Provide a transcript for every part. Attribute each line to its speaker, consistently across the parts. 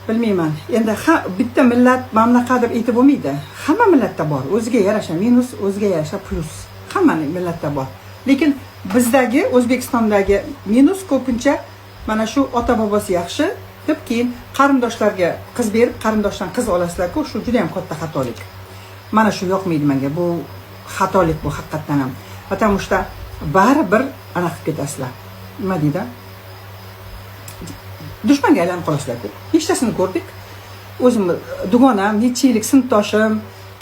Speaker 1: bilmayman. Endi bitta millat mamlakat deb aytib bo'lmaydi. Hamma millatda bor. O'ziga yarasha minus, o'ziga yarasha plus. Hammaning millatda bor. Lekin bizdagi O'zbekistondagi minus ko'pincha mana shu ota bobosi yaxshi deb keyin qarindoshlarga qiz berib, qarindoshdan qiz olasizlar-ku, shu juda ham katta xatolik. Mana shu yoqmaydi menga. Bu xatolik bu haqiqatan ham. Потому что baribir ana qilib ketasizlar. Nima deydi? Dushmanga aylanib qolasizlar-ku. Nechtasini ko'rdik? O'zim dugonam, necha yillik sinfdoshim,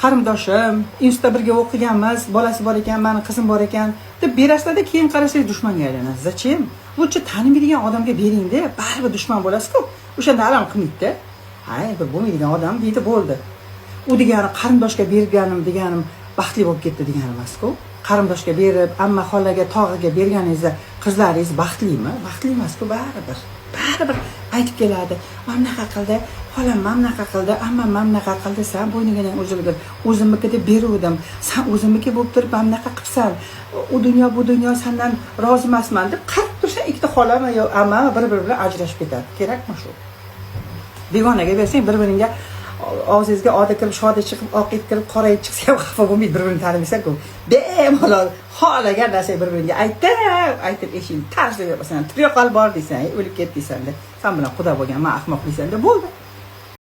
Speaker 1: qarindoshim, institutda birga o'qiganmiz, bolasi bor ekan, meni qizim bor ekan deb berasizlar-da, keyin qarasangiz dushmanga aylanasiz. Zachем? Buncha tanimaydigan odamga bering-da, baribir dushman bo'lasiz-ku. O'shanda alam qilmaydi-da. Hay, bir bo'lmaydigan odam deydi, bo'ldi. U degani qarindoshga berganim deganim baxtli bo'lib ketdi degani emas-ku. Qarindoshga berib, amma xolaga, tog'iga berganingizda qizlaringiz baxtlimi? Baxtli emas-ku baribir. Baribir aytib keladi. Mamnaqa qildi, xolam mamnaqa qildi, amma mamnaqa qildi, sen bo'ynigadan uzilgin. O'zimniki deb beruvdim. Sen o'zimniki bo'lib turib mamnaqa qilsan. U dunyo bu dunyo sendan rozi emasman deb qarab tursa, ikkita xolam yo amma bir-biri bilan ajrashib ketadi. Kerakmi shu? Begonaga bersang, bir-biringga og'zingizga oda kirib, shoda chiqib, oqib kirib, qorayib chiqsa ham xafa bo'lmaydi, bir-birini tanimaysan-ku. Bemalol xohlagan narsa bir-biriga aytib eshikni tarslab yo'qsan, tirik qolib bor deysan, o'lib ketdiysan-da. Sen bilan xudo bo'lgan, men ahmoq deysan-da, bo'ldi.